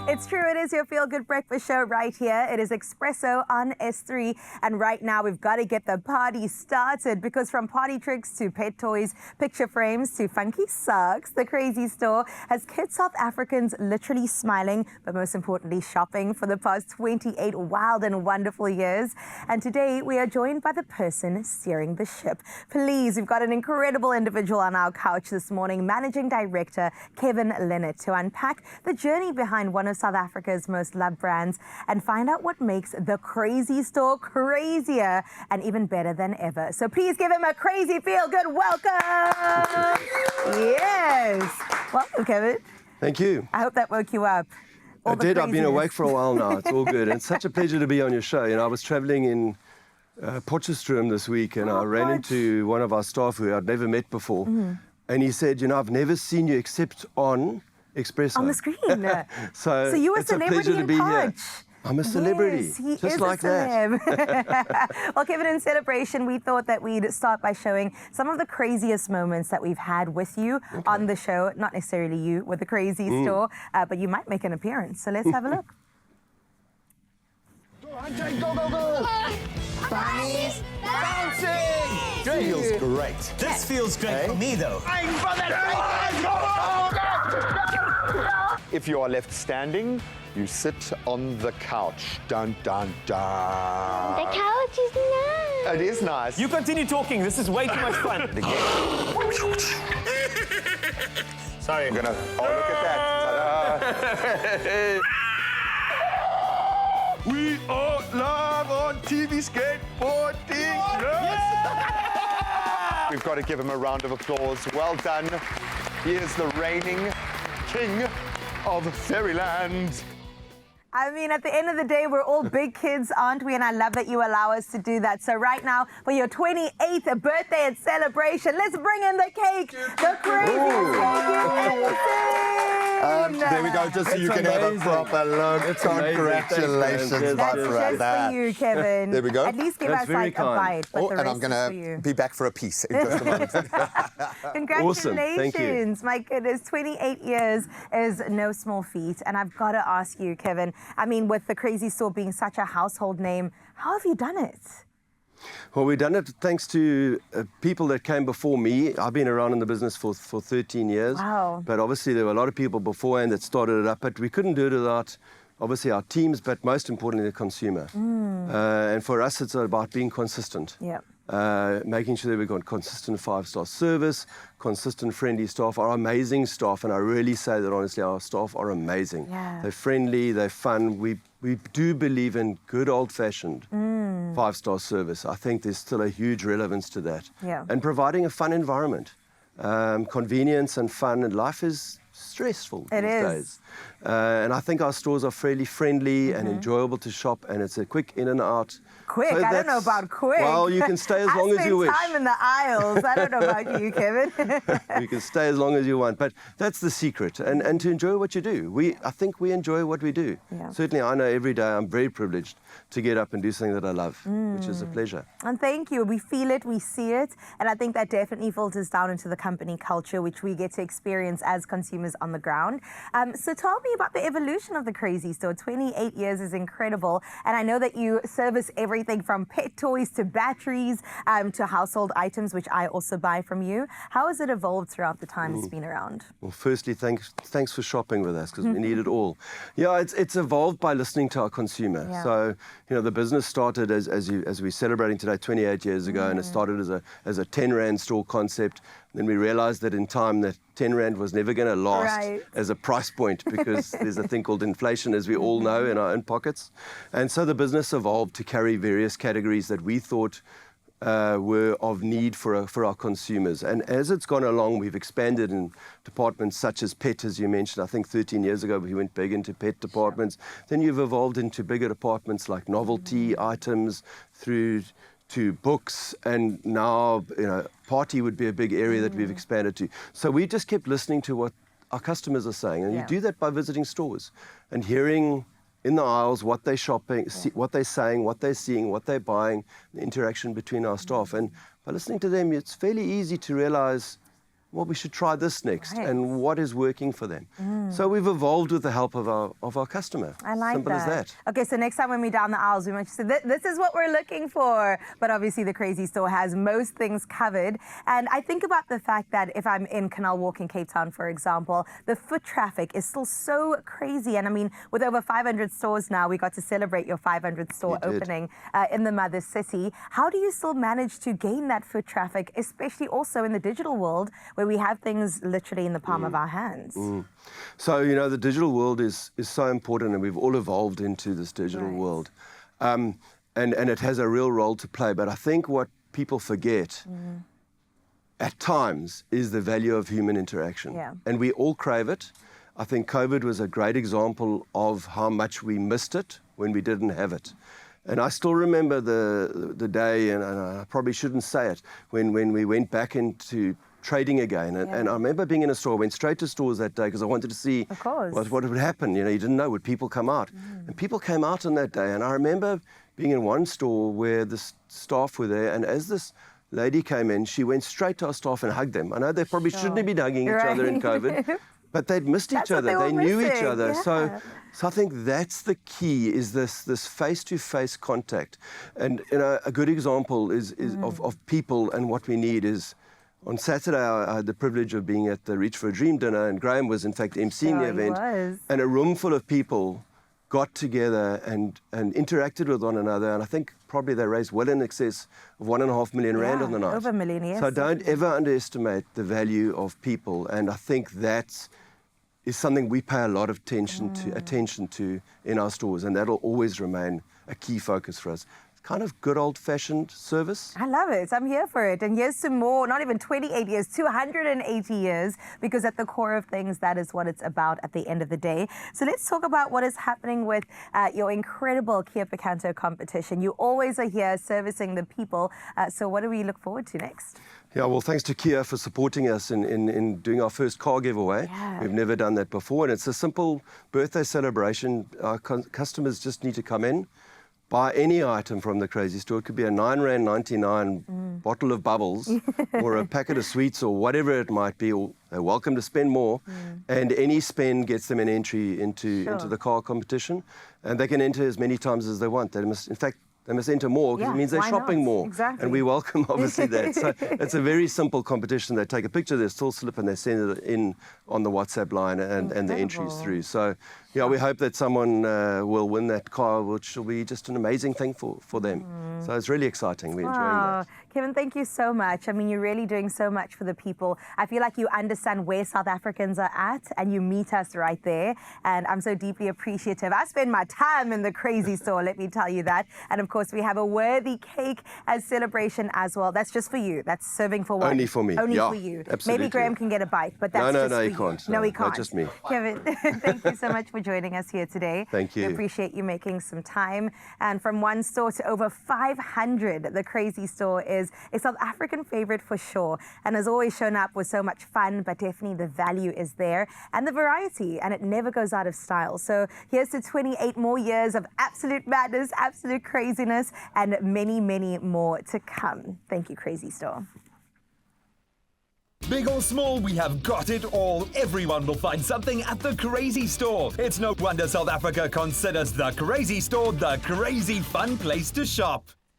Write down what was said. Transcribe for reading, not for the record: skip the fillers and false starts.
It's true, it is your feel-good breakfast show right here. It is Expresso on S3. And right now, we've got to get the party started because from party tricks to pet toys, picture frames to funky socks, the Crazy Store has kept South Africans literally smiling, but most importantly, shopping for the past 28 wild and wonderful years. And today, we are joined by the person steering the ship. Please, we've got an incredible individual on our couch this morning, Managing Director Kevin Leonard, to unpack the journey behind one of South Africa's most loved brands and find out what makes the Crazy Store crazier and even better than ever. So please give him a crazy feel-good welcome. Yes. Welcome, Kevin. Thank you. I hope that woke you up. I did. I've been awake for a while now. It's all good. And it's such a pleasure to be on your show. You know, I was traveling in Potchefstroom this week and I ran into one of our staff who I'd never met before. And he said, you know, I've never seen you except on Expresso. On the screen. So you were a it's a celebrity pleasure to in be Potch. here. I'm a celebrity, Yes, he just is like a celeb. Well, Kevin, in celebration, we thought that we'd start by showing some of the craziest moments that we've had with you on the show. Not necessarily you with the Crazy Store, but you might make an appearance. So let's have a look. Go, go, go! Bunnies bouncing! Feels great. This feels great for me, though. If you are left standing, you sit on the couch. Dun, dun, dun. The couch is nice. It is nice. You continue talking. This is way too much fun. Sorry. I'm gonna. Oh, look at that. Ta-da. We are live on TV skateboarding. We've got to give him a round of applause. Well done. He is the reigning king of Fairyland. I mean, at the end of the day, we're all big kids, aren't we? And I love that you allow us to do that. So right now, for your 28th birthday and celebration, let's bring in the cake, the craziest cake you've ever seen. There we go, just so you can have a proper look. Congratulations, my That's friend. just for you, Kevin. There we go. At least give That's us very like kind. a bite. But Oh, the and I'm rest is for going you. to be back for a piece in just a moment. Congratulations. Awesome. Thank you. My goodness, 28 years is no small feat. And I've got to ask you, Kevin, I mean, with the Crazy Store being such a household name, how have you done it? Well, we've done it thanks to people that came before me. I've been around in the business for 13 years. Wow. But obviously there were a lot of people beforehand that started it up. But we couldn't do it without, obviously, our teams, but most importantly, the consumer. And for us, it's about being consistent. Yeah. Making sure that we've got consistent 5-star service, consistent friendly staff, our amazing staff, and I really say that honestly, our staff are amazing. Yeah. They're friendly, they're fun. We do believe in good old-fashioned 5-star service. I think there's still a huge relevance to that. Yeah. And providing a fun environment. Convenience and fun, and life is stressful these days. And I think our stores are fairly friendly and enjoyable to shop, and it's a quick in and out. Quick? So I don't know about quick. Well, you can stay as long as you wish. I spend time in the aisles. I don't know about you, Kevin. You can stay as long as you want, but that's the secret, and to enjoy what you do. I think we enjoy what we do. Yeah. Certainly, I know every day I'm very privileged to get up and do something that I love, which is a pleasure. And thank you. We feel it, we see it, and I think that definitely filters down into the company culture, which we get to experience as consumers on the ground. So tell me about the evolution of the Crazy Store. 28 years is incredible, and I know that you service everything from pet toys to batteries to household items, which I also buy from you. How has it evolved throughout the time it's been around? Well, firstly, thanks for shopping with us, because we need it all. Yeah, it's evolved by listening to our consumer. Yeah. So, you know, the business started as we're celebrating today 28 years ago, and it started as a 10 Rand store concept. Then we realized that in time that 10 Rand was never going to last as a price point, because there's a thing called inflation, as we all know, in our own pockets. And so the business evolved to carry various categories that we thought were of need for our consumers. And as it's gone along, we've expanded in departments such as pet, as you mentioned. I think 13 years ago, we went big into pet departments. Then you've evolved into bigger departments like novelty items through to books, and now, you know, party would be a big area that we've expanded to. So we just kept listening to what our customers are saying, and you do that by visiting stores and hearing in the aisles what they're shopping, what they're saying, what they're seeing, what they're buying, the interaction between our staff. And by listening to them, it's fairly easy to realize well, we should try this next, and what is working for them. So we've evolved with the help of our customer. I like Simple as that. Okay, so next time when we're down the aisles, we might say, this is what we're looking for. But obviously the Crazy Store has most things covered. And I think about the fact that if I'm in Canal Walk in Cape Town, for example, the foot traffic is still so crazy. And I mean, with over 500 stores now, we got to celebrate your 500th store opening in the mother city. How do you still manage to gain that foot traffic, especially also in the digital world where we have things literally in the palm of our hands? So, you know, the digital world is so important, and we've all evolved into this digital world. And it has a real role to play. But I think what people forget at times is the value of human interaction. And we all crave it. I think COVID was a great example of how much we missed it when we didn't have it. And I still remember the day, and I probably shouldn't say it, when we went back into trading again. And I remember being in a store. I went straight to stores that day because I wanted to see what would happen. You know, you didn't know, would people come out? And people came out on that day. And I remember being in one store where the staff were there, and as this lady came in, she went straight to our staff and hugged them. I know they probably shouldn't have been hugging each other in COVID, but they'd missed each other. They knew each other. So I think that's the key, is this face-to-face contact. And you know, a good example is of people, and what we need is, on Saturday, I had the privilege of being at the Reach for a Dream dinner, and Graham was, in fact, emceeing the event. And a room full of people got together and interacted with one another. And I think probably they raised well in excess of 1.5 million rand on the night. Over a million, yes. So don't ever underestimate the value of people. And I think that is something we pay a lot of attention to in our stores. And that'll always remain a key focus for us. Kind of good old-fashioned service. I love it. I'm here for it. And here's to more, not even 28 years, 280 years, because at the core of things, that is what it's about at the end of the day. So let's talk about what is happening with your incredible Kia Picanto competition. You always are here servicing the people. So what do we look forward to next? Yeah, well, thanks to Kia for supporting us in doing our first car giveaway. We've never done that before, and it's a simple birthday celebration. Our customers just need to come in, buy any item from the Crazy Store. It could be a R9.99 bottle of bubbles or a packet of sweets or whatever it might be. They're welcome to spend more, and any spend gets them an entry into the car competition, and they can enter as many times as they want. They must, in fact, they must enter more, because it means they're shopping more. And we welcome, obviously, that. So it's a very simple competition. They take a picture of their still slip and they send it in on the WhatsApp line, and the entries through. So, yeah, we hope that someone will win that car, which will be just an amazing thing for them. So it's really exciting. We're enjoying that. Kevin, thank you so much. I mean, you're really doing so much for the people. I feel like you understand where South Africans are at, and you meet us right there. And I'm so deeply appreciative. I spend my time in the Crazy Store, let me tell you that. And of course, we have a worthy cake as celebration as well. That's just for you. That's serving for one. Only for me. Only for you. Absolutely. Maybe Graham can get a bite, but that's just no, for he you. can't. No, he can't. Not just me. Kevin, thank you so much for joining us here today. Thank you. We appreciate you making some time. And from one store to over 500, the Crazy Store is a South African favorite for sure, and has always shown up with so much fun, but definitely the value is there and the variety, and it never goes out of style. So here's to 28 more years of absolute madness, absolute craziness, and many, many more to come. Thank you, Crazy Store. Big or small, we have got it all. Everyone will find something at the Crazy Store. It's no wonder South Africa considers the Crazy Store the crazy fun place to shop.